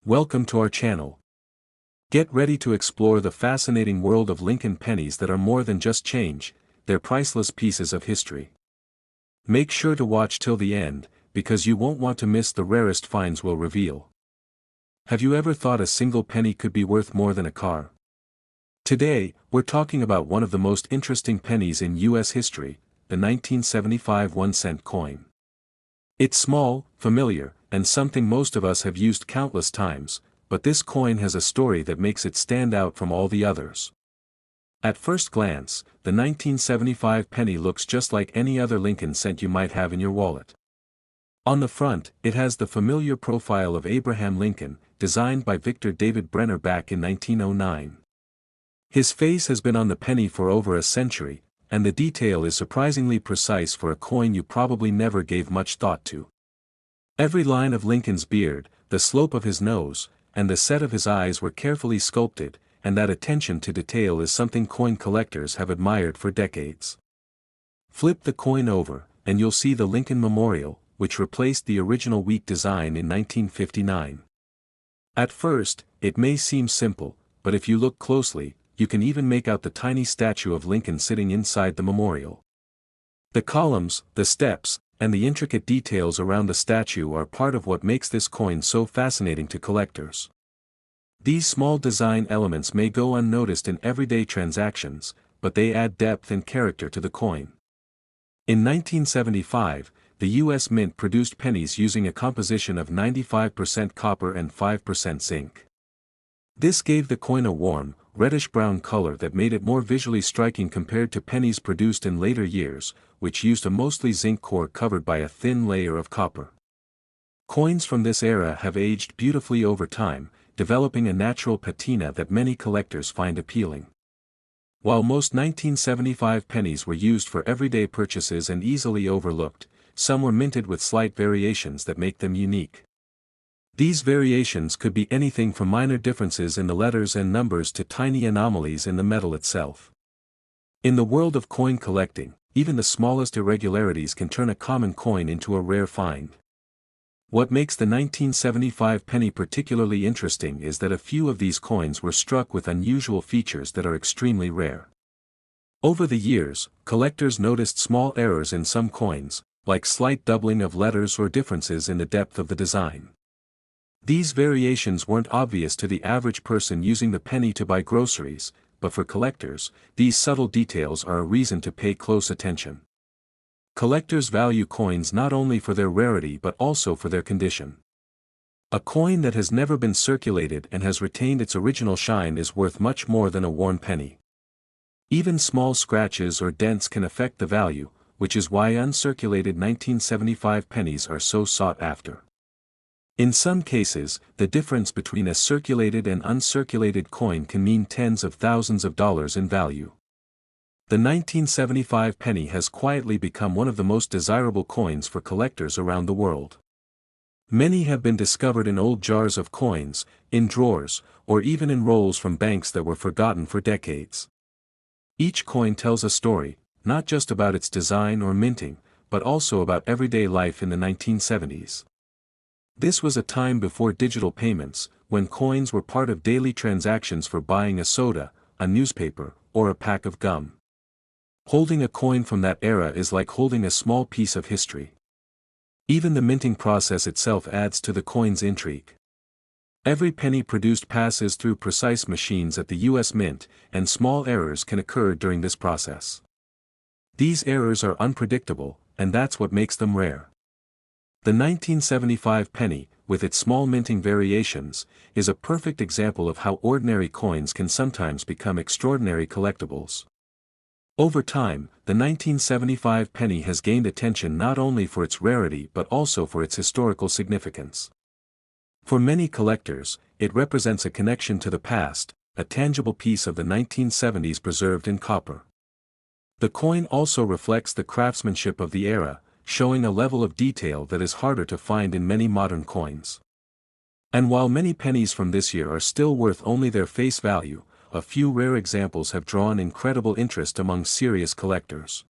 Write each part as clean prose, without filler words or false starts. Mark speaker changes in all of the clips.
Speaker 1: Welcome to our channel. Get ready to explore the fascinating world of Lincoln pennies that are more than just change, they're priceless pieces of history. Make sure to watch till the end, because you won't want to miss the rarest finds we'll reveal. Have you ever thought a single penny could be worth more than a car? Today, we're talking about one of the most interesting pennies in U.S. history, the 1975 1-cent coin. It's small, familiar, and something most of us have used countless times, but this coin has a story that makes it stand out from all the others. At first glance, the 1975 penny looks just like any other Lincoln cent you might have in your wallet. On the front, it has the familiar profile of Abraham Lincoln, designed by Victor David Brenner back in 1909. His face has been on the penny for over a century, and the detail is surprisingly precise for a coin you probably never gave much thought to. Every line of Lincoln's beard, the slope of his nose, and the set of his eyes were carefully sculpted, and that attention to detail is something coin collectors have admired for decades. Flip the coin over, and you'll see the Lincoln Memorial, which replaced the original weak design in 1959. At first, it may seem simple, but if you look closely, you can even make out the tiny statue of Lincoln sitting inside the memorial. The columns, the steps, and the intricate details around the statue are part of what makes this coin so fascinating to collectors. These small design elements may go unnoticed in everyday transactions, but they add depth and character to the coin. In 1975, the U.S. Mint produced pennies using a composition of 95% copper and 5% zinc. This gave the coin a warm, reddish-brown color that made it more visually striking compared to pennies produced in later years, which used a mostly zinc core covered by a thin layer of copper. Coins from this era have aged beautifully over time, developing a natural patina that many collectors find appealing. While most 1975 pennies were used for everyday purchases and easily overlooked, some were minted with slight variations that make them unique. These variations could be anything from minor differences in the letters and numbers to tiny anomalies in the metal itself. In the world of coin collecting, even the smallest irregularities can turn a common coin into a rare find. What makes the 1975 penny particularly interesting is that a few of these coins were struck with unusual features that are extremely rare. Over the years, collectors noticed small errors in some coins, like slight doubling of letters or differences in the depth of the design. These variations weren't obvious to the average person using the penny to buy groceries, but for collectors, these subtle details are a reason to pay close attention. Collectors value coins not only for their rarity but also for their condition. A coin that has never been circulated and has retained its original shine is worth much more than a worn penny. Even small scratches or dents can affect the value, which is why uncirculated 1975 pennies are so sought after. In some cases, the difference between a circulated and uncirculated coin can mean tens of thousands of dollars in value. The 1975 penny has quietly become one of the most desirable coins for collectors around the world. Many have been discovered in old jars of coins, in drawers, or even in rolls from banks that were forgotten for decades. Each coin tells a story, not just about its design or minting, but also about everyday life in the 1970s. This was a time before digital payments, when coins were part of daily transactions for buying a soda, a newspaper, or a pack of gum. Holding a coin from that era is like holding a small piece of history. Even the minting process itself adds to the coin's intrigue. Every penny produced passes through precise machines at the U.S. Mint, and small errors can occur during this process. These errors are unpredictable, and that's what makes them rare. The 1975 penny, with its small minting variations, is a perfect example of how ordinary coins can sometimes become extraordinary collectibles. Over time, the 1975 penny has gained attention not only for its rarity but also for its historical significance. For many collectors, it represents a connection to the past, a tangible piece of the 1970s preserved in copper. The coin also reflects the craftsmanship of the era, showing a level of detail that is harder to find in many modern coins. And while many pennies from this year are still worth only their face value, a few rare examples have drawn incredible interest among serious collectors.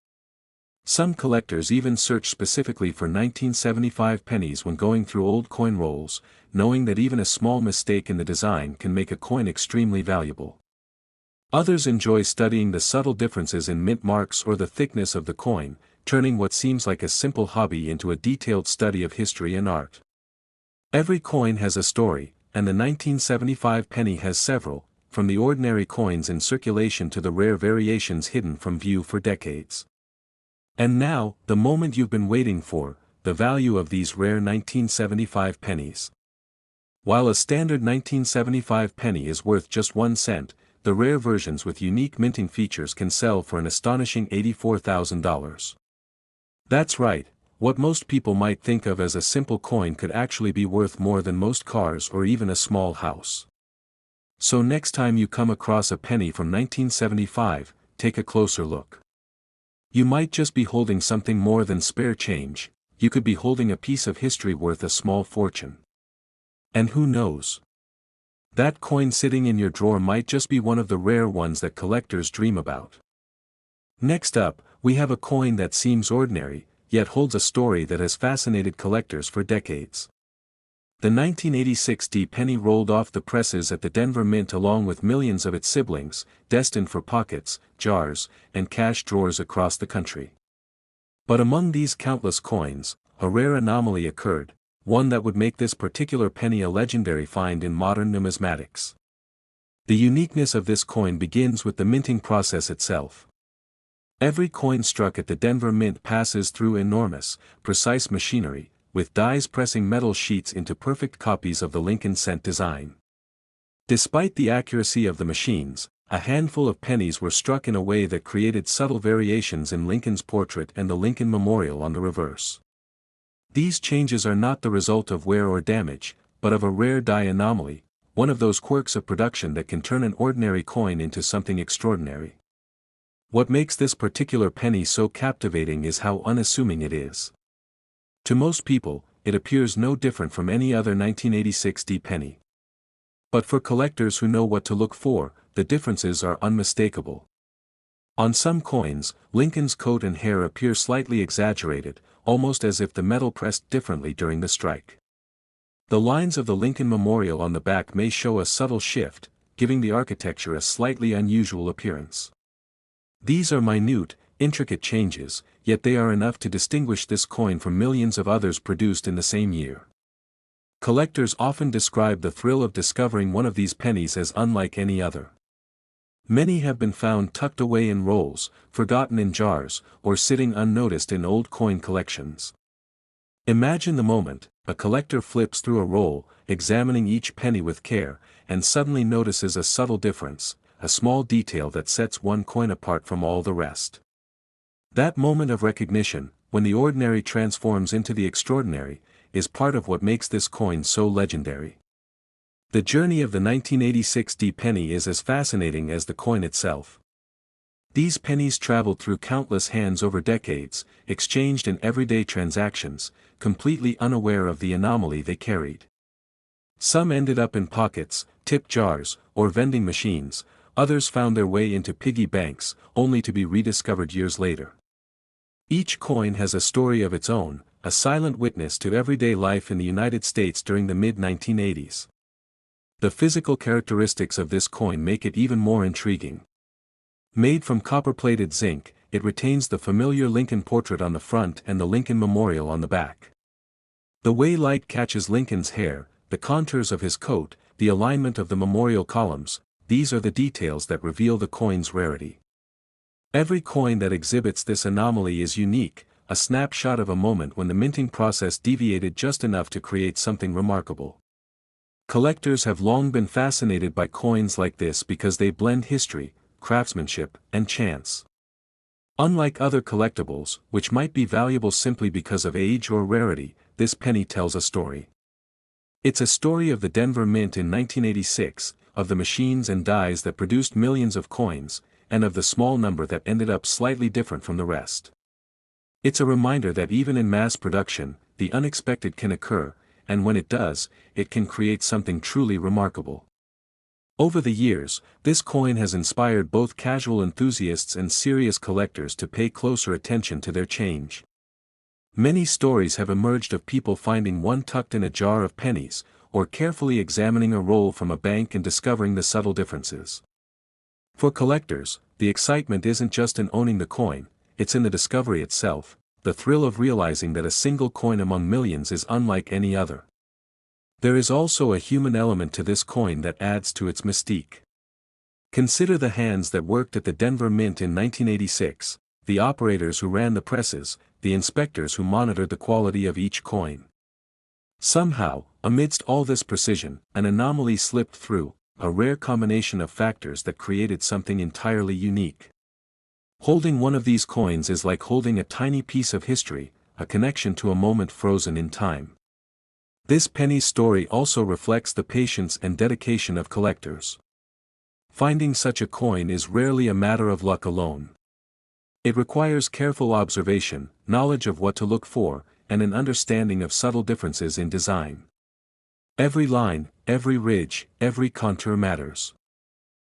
Speaker 1: Some collectors even search specifically for 1975 pennies when going through old coin rolls, knowing that even a small mistake in the design can make a coin extremely valuable. Others enjoy studying the subtle differences in mint marks or the thickness of the coin, turning what seems like a simple hobby into a detailed study of history and art. Every coin has a story, and the 1975 penny has several, from the ordinary coins in circulation to the rare variations hidden from view for decades. And now, the moment you've been waiting for, the value of these rare 1975 pennies. While a standard 1975 penny is worth just 1 cent, the rare versions with unique minting features can sell for an astonishing $84,000. That's right, what most people might think of as a simple coin could actually be worth more than most cars or even a small house. So next time you come across a penny from 1975, take a closer look. You might just be holding something more than spare change, you could be holding a piece of history worth a small fortune. And who knows? That coin sitting in your drawer might just be one of the rare ones that collectors dream about. Next up, we have a coin that seems ordinary, yet holds a story that has fascinated collectors for decades. The 1986 D penny rolled off the presses at the Denver Mint along with millions of its siblings, destined for pockets, jars, and cash drawers across the country. But among these countless coins, a rare anomaly occurred, one that would make this particular penny a legendary find in modern numismatics. The uniqueness of this coin begins with the minting process itself. Every coin struck at the Denver Mint passes through enormous, precise machinery, with dies pressing metal sheets into perfect copies of the Lincoln cent design. Despite the accuracy of the machines, a handful of pennies were struck in a way that created subtle variations in Lincoln's portrait and the Lincoln Memorial on the reverse. These changes are not the result of wear or damage, but of a rare die anomaly, one of those quirks of production that can turn an ordinary coin into something extraordinary. What makes this particular penny so captivating is how unassuming it is. To most people, it appears no different from any other 1986 D penny. But for collectors who know what to look for, the differences are unmistakable. On some coins, Lincoln's coat and hair appear slightly exaggerated, almost as if the metal pressed differently during the strike. The lines of the Lincoln Memorial on the back may show a subtle shift, giving the architecture a slightly unusual appearance. These are minute, intricate changes, yet they are enough to distinguish this coin from millions of others produced in the same year. Collectors often describe the thrill of discovering one of these pennies as unlike any other. Many have been found tucked away in rolls, forgotten in jars, or sitting unnoticed in old coin collections. Imagine the moment, a collector flips through a roll, examining each penny with care, and suddenly notices a subtle difference, a small detail that sets one coin apart from all the rest. That moment of recognition, when the ordinary transforms into the extraordinary, is part of what makes this coin so legendary. The journey of the 1986 D penny is as fascinating as the coin itself. These pennies traveled through countless hands over decades, exchanged in everyday transactions, completely unaware of the anomaly they carried. Some ended up in pockets, tip jars, or vending machines, others found their way into piggy banks, only to be rediscovered years later. Each coin has a story of its own, a silent witness to everyday life in the United States during the mid-1980s. The physical characteristics of this coin make it even more intriguing. Made from copper-plated zinc, it retains the familiar Lincoln portrait on the front and the Lincoln Memorial on the back. The way light catches Lincoln's hair, the contours of his coat, the alignment of the memorial columns, these are the details that reveal the coin's rarity. Every coin that exhibits this anomaly is unique, a snapshot of a moment when the minting process deviated just enough to create something remarkable. Collectors have long been fascinated by coins like this because they blend history, craftsmanship, and chance. Unlike other collectibles, which might be valuable simply because of age or rarity, this penny tells a story. It's a story of the Denver Mint in 1986, of the machines and dies that produced millions of coins, and of the small number that ended up slightly different from the rest. It's a reminder that even in mass production, the unexpected can occur, and when it does, it can create something truly remarkable. Over the years, this coin has inspired both casual enthusiasts and serious collectors to pay closer attention to their change. Many stories have emerged of people finding one tucked in a jar of pennies, or carefully examining a roll from a bank and discovering the subtle differences. For collectors, the excitement isn't just in owning the coin, it's in the discovery itself, the thrill of realizing that a single coin among millions is unlike any other. There is also a human element to this coin that adds to its mystique. Consider the hands that worked at the Denver Mint in 1986, the operators who ran the presses, the inspectors who monitored the quality of each coin. Somehow, amidst all this precision, an anomaly slipped through, a rare combination of factors that created something entirely unique. Holding one of these coins is like holding a tiny piece of history, a connection to a moment frozen in time. This penny's story also reflects the patience and dedication of collectors. Finding such a coin is rarely a matter of luck alone. It requires careful observation, knowledge of what to look for, and an understanding of subtle differences in design. Every line, every ridge, every contour matters.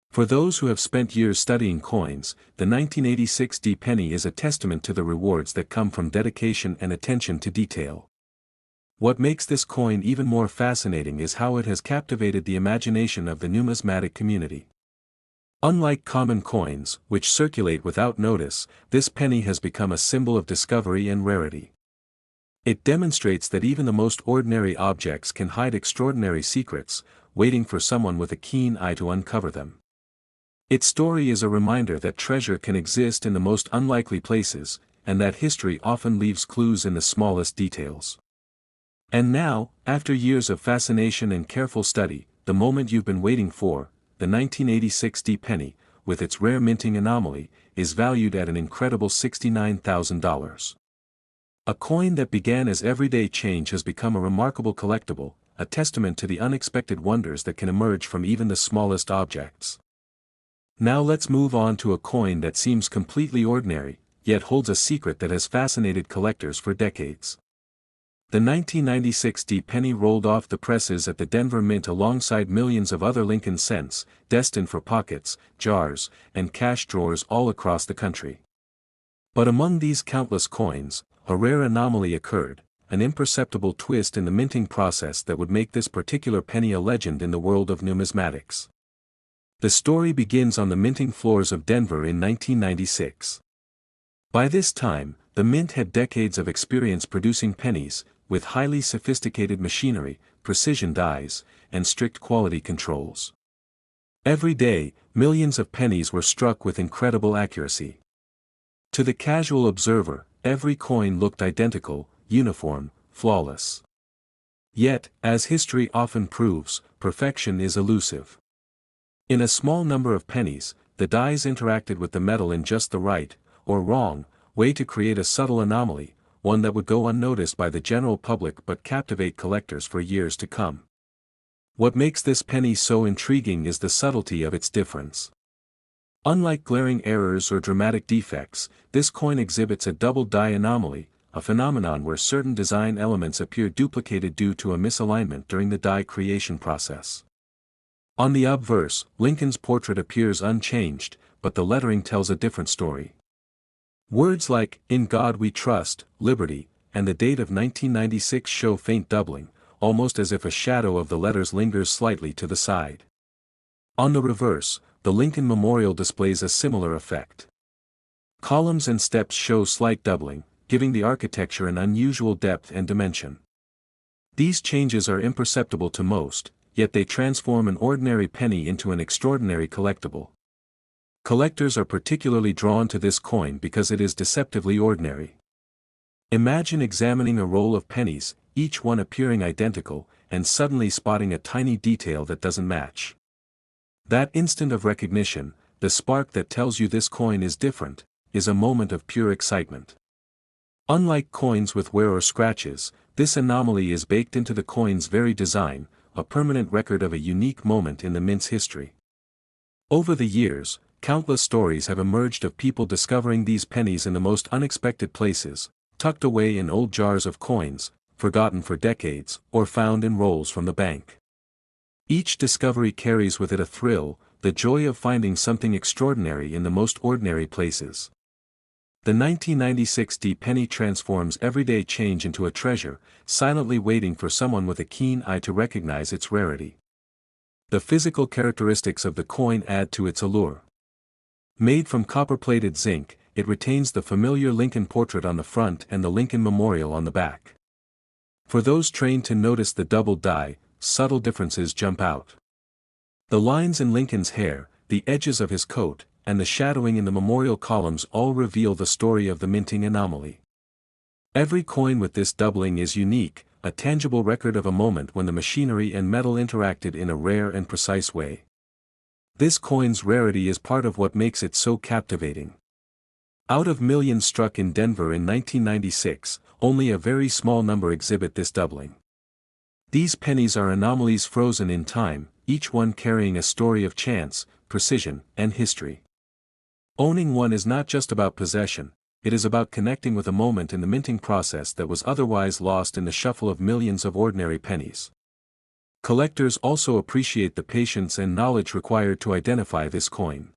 Speaker 1: For those who have spent years studying coins, the 1986 D penny is a testament to the rewards that come from dedication and attention to detail. What makes this coin even more fascinating is how it has captivated the imagination of the numismatic community. Unlike common coins, which circulate without notice, this penny has become a symbol of discovery and rarity. It demonstrates that even the most ordinary objects can hide extraordinary secrets, waiting for someone with a keen eye to uncover them. Its story is a reminder that treasure can exist in the most unlikely places, and that history often leaves clues in the smallest details. And now, after years of fascination and careful study, the moment you've been waiting for, the 1986 D penny, with its rare minting anomaly, is valued at an incredible $69,000. A coin that began as everyday change has become a remarkable collectible, a testament to the unexpected wonders that can emerge from even the smallest objects. Now let's move on to a coin that seems completely ordinary, yet holds a secret that has fascinated collectors for decades. The 1996 D penny rolled off the presses at the Denver Mint alongside millions of other Lincoln cents, destined for pockets, jars, and cash drawers all across the country. But among these countless coins, a rare anomaly occurred, an imperceptible twist in the minting process that would make this particular penny a legend in the world of numismatics. The story begins on the minting floors of Denver in 1996. By this time, the mint had decades of experience producing pennies, with highly sophisticated machinery, precision dies, and strict quality controls. Every day, millions of pennies were struck with incredible accuracy. To the casual observer, every coin looked identical, uniform, flawless. Yet, as history often proves, perfection is elusive. In a small number of pennies, the dies interacted with the metal in just the right, or wrong, way to create a subtle anomaly, one that would go unnoticed by the general public but captivate collectors for years to come. What makes this penny so intriguing is the subtlety of its difference. Unlike glaring errors or dramatic defects, this coin exhibits a double die anomaly, a phenomenon where certain design elements appear duplicated due to a misalignment during the die creation process. On the obverse, Lincoln's portrait appears unchanged, but the lettering tells a different story. Words like, "In God We Trust," "Liberty," and the date of 1996 show faint doubling, almost as if a shadow of the letters lingers slightly to the side. On the reverse, the Lincoln Memorial displays a similar effect. Columns and steps show slight doubling, giving the architecture an unusual depth and dimension. These changes are imperceptible to most, yet they transform an ordinary penny into an extraordinary collectible. Collectors are particularly drawn to this coin because it is deceptively ordinary. Imagine examining a roll of pennies, each one appearing identical, and suddenly spotting a tiny detail that doesn't match. That instant of recognition, the spark that tells you this coin is different, is a moment of pure excitement. Unlike coins with wear or scratches, this anomaly is baked into the coin's very design, a permanent record of a unique moment in the mint's history. Over the years, countless stories have emerged of people discovering these pennies in the most unexpected places, tucked away in old jars of coins, forgotten for decades, or found in rolls from the bank. Each discovery carries with it a thrill, the joy of finding something extraordinary in the most ordinary places. The 1996 D penny transforms everyday change into a treasure, silently waiting for someone with a keen eye to recognize its rarity. The physical characteristics of the coin add to its allure. Made from copper-plated zinc, it retains the familiar Lincoln portrait on the front and the Lincoln Memorial on the back. For those trained to notice the double die, subtle differences jump out. The lines in Lincoln's hair, the edges of his coat, and the shadowing in the memorial columns all reveal the story of the minting anomaly. Every coin with this doubling is unique, a tangible record of a moment when the machinery and metal interacted in a rare and precise way. This coin's rarity is part of what makes it so captivating. Out of millions struck in Denver in 1996, only a very small number exhibit this doubling. These pennies are anomalies frozen in time, each one carrying a story of chance, precision, and history. Owning one is not just about possession, it is about connecting with a moment in the minting process that was otherwise lost in the shuffle of millions of ordinary pennies. Collectors also appreciate the patience and knowledge required to identify this coin.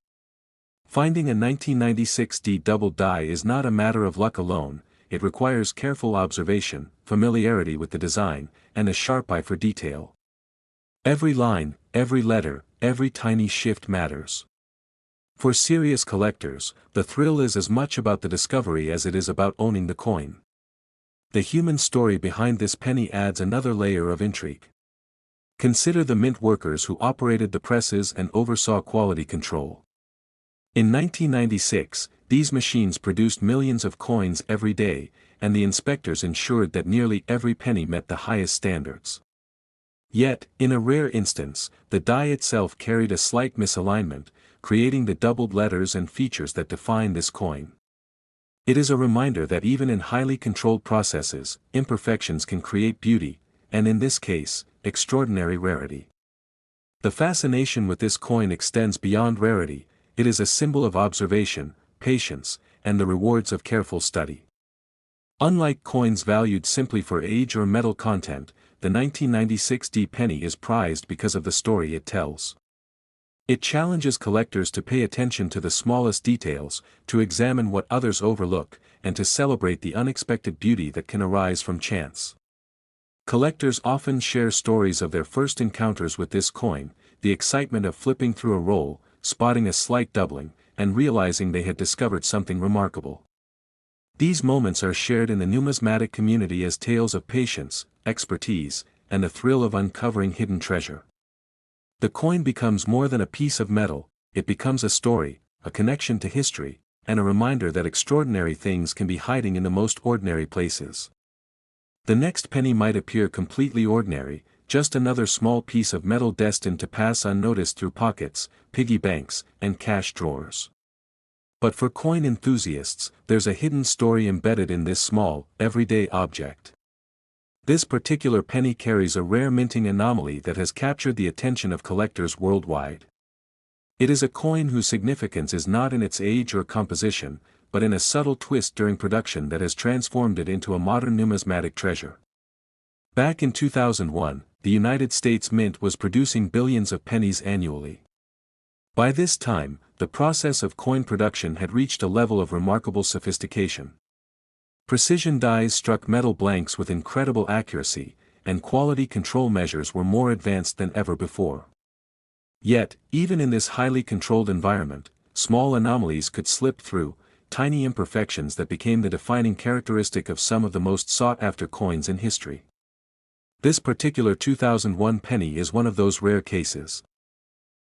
Speaker 1: Finding a 1996 D double die is not a matter of luck alone, it requires careful observation, familiarity with the design, and a sharp eye for detail. Every line, every letter, every tiny shift matters. For serious collectors, the thrill is as much about the discovery as it is about owning the coin. The human story behind this penny adds another layer of intrigue. Consider the mint workers who operated the presses and oversaw quality control. In 1996, these machines produced millions of coins every day, and the inspectors ensured that nearly every penny met the highest standards. Yet, in a rare instance, the die itself carried a slight misalignment, creating the doubled letters and features that define this coin. It is a reminder that even in highly controlled processes, imperfections can create beauty, and in this case, extraordinary rarity. The fascination with this coin extends beyond rarity, it is a symbol of observation, patience, and the rewards of careful study. Unlike coins valued simply for age or metal content, the 1996 D penny is prized because of the story it tells. It challenges collectors to pay attention to the smallest details, to examine what others overlook, and to celebrate the unexpected beauty that can arise from chance. Collectors often share stories of their first encounters with this coin, the excitement of flipping through a roll, spotting a slight doubling, and realizing they had discovered something remarkable. These moments are shared in the numismatic community as tales of patience, expertise, and the thrill of uncovering hidden treasure. The coin becomes more than a piece of metal, it becomes a story, a connection to history, and a reminder that extraordinary things can be hiding in the most ordinary places. The next penny might appear completely ordinary, just another small piece of metal destined to pass unnoticed through pockets, piggy banks, and cash drawers. But for coin enthusiasts, there's a hidden story embedded in this small, everyday object. This particular penny carries a rare minting anomaly that has captured the attention of collectors worldwide. It is a coin whose significance is not in its age or composition, but in a subtle twist during production that has transformed it into a modern numismatic treasure. Back in 2001, the United States Mint was producing billions of pennies annually. By this time, the process of coin production had reached a level of remarkable sophistication. Precision dies struck metal blanks with incredible accuracy, and quality control measures were more advanced than ever before. Yet, even in this highly controlled environment, small anomalies could slip through, tiny imperfections that became the defining characteristic of some of the most sought-after coins in history. This particular 2001 penny is one of those rare cases.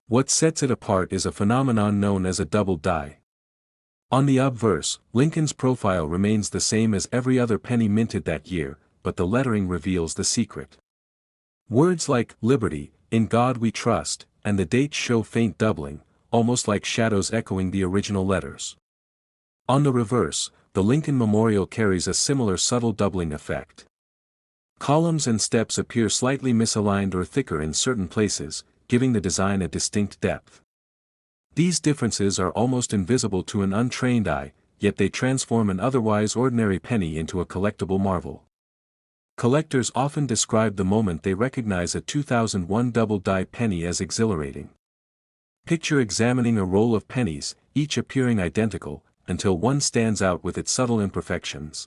Speaker 1: What sets it apart is a phenomenon known as a double die. On the obverse, Lincoln's profile remains the same as every other penny minted that year, but the lettering reveals the secret. Words like "Liberty," "In God We Trust," and the dates show faint doubling, almost like shadows echoing the original letters. On the reverse, the Lincoln Memorial carries a similar subtle doubling effect. Columns and steps appear slightly misaligned or thicker in certain places, giving the design a distinct depth. These differences are almost invisible to an untrained eye, yet they transform an otherwise ordinary penny into a collectible marvel. Collectors often describe the moment they recognize a 2001 double-die penny as exhilarating. Picture examining a roll of pennies, each appearing identical, until one stands out with its subtle imperfections.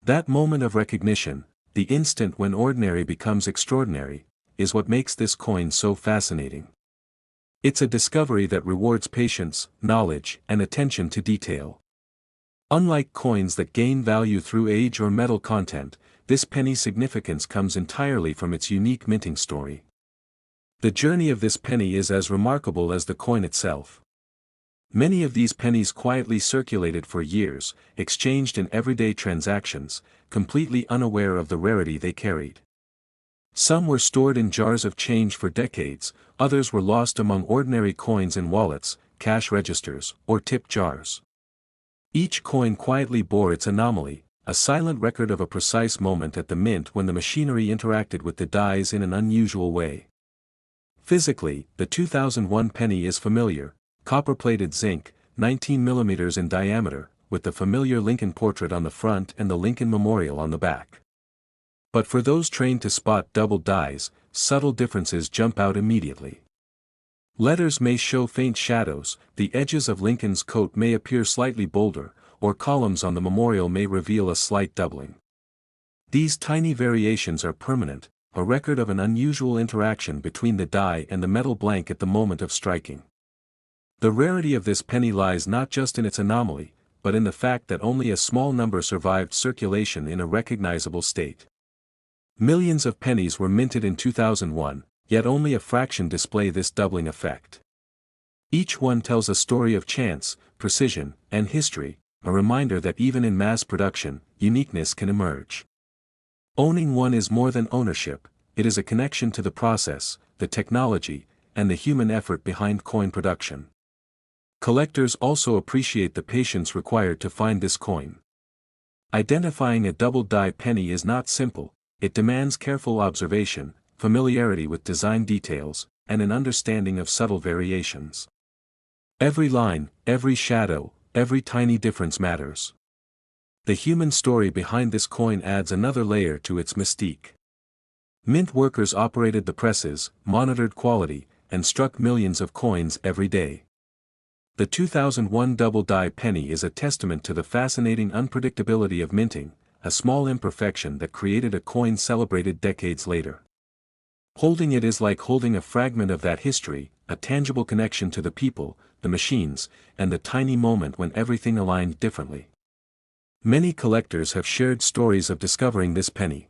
Speaker 1: That moment of recognition, the instant when ordinary becomes extraordinary, is what makes this coin so fascinating. It's a discovery that rewards patience, knowledge, and attention to detail. Unlike coins that gain value through age or metal content, this penny's significance comes entirely from its unique minting story. The journey of this penny is as remarkable as the coin itself. Many of these pennies quietly circulated for years, exchanged in everyday transactions, completely unaware of the rarity they carried. Some were stored in jars of change for decades, others were lost among ordinary coins in wallets, cash registers, or tip jars. Each coin quietly bore its anomaly, a silent record of a precise moment at the mint when the machinery interacted with the dies in an unusual way. Physically, the 2001 penny is familiar, copper-plated zinc, 19 mm in diameter, with the familiar Lincoln portrait on the front and the Lincoln Memorial on the back. But for those trained to spot double dies, subtle differences jump out immediately. Letters may show faint shadows, the edges of Lincoln's coat may appear slightly bolder, or columns on the memorial may reveal a slight doubling. These tiny variations are permanent, a record of an unusual interaction between the die and the metal blank at the moment of striking. The rarity of this penny lies not just in its anomaly, but in the fact that only a small number survived circulation in a recognizable state. Millions of pennies were minted in 2001, yet only a fraction display this doubling effect. Each one tells a story of chance, precision, and history, a reminder that even in mass production, uniqueness can emerge. Owning one is more than ownership, it is a connection to the process, the technology, and the human effort behind coin production. Collectors also appreciate the patience required to find this coin. Identifying a double-die penny is not simple, it demands careful observation, familiarity with design details, and an understanding of subtle variations. Every line, every shadow, every tiny difference matters. The human story behind this coin adds another layer to its mystique. Mint workers operated the presses, monitored quality, and struck millions of coins every day. The 2001 double-die penny is a testament to the fascinating unpredictability of minting, a small imperfection that created a coin celebrated decades later. Holding it is like holding a fragment of that history, a tangible connection to the people, the machines, and the tiny moment when everything aligned differently. Many collectors have shared stories of discovering this penny.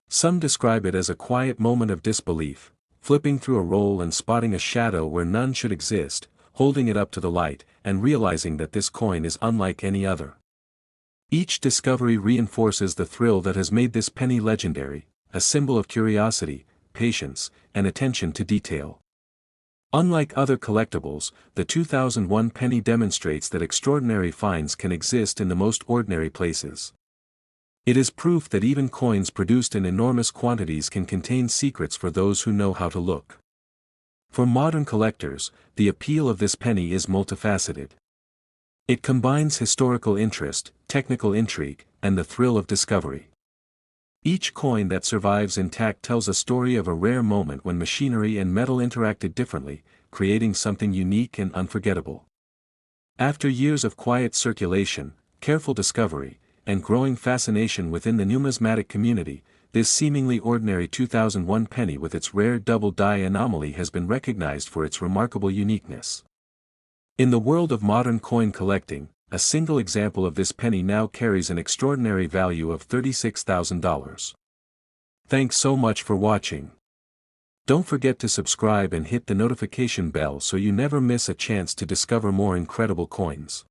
Speaker 1: Some describe it as a quiet moment of disbelief, flipping through a roll and spotting a shadow where none should exist, holding it up to the light, and realizing that this coin is unlike any other. Each discovery reinforces the thrill that has made this penny legendary, a symbol of curiosity, patience, and attention to detail. Unlike other collectibles, the 2001 penny demonstrates that extraordinary finds can exist in the most ordinary places. It is proof that even coins produced in enormous quantities can contain secrets for those who know how to look. For modern collectors, the appeal of this penny is multifaceted. It combines historical interest, technical intrigue, and the thrill of discovery. Each coin that survives intact tells a story of a rare moment when machinery and metal interacted differently, creating something unique and unforgettable. After years of quiet circulation, careful discovery, and growing fascination within the numismatic community, this seemingly ordinary 2001 penny with its rare double-die anomaly has been recognized for its remarkable uniqueness. In the world of modern coin collecting, a single example of this penny now carries an extraordinary value of $36,000. Thanks so much for watching. Don't forget to subscribe and hit the notification bell so you never miss a chance to discover more incredible coins.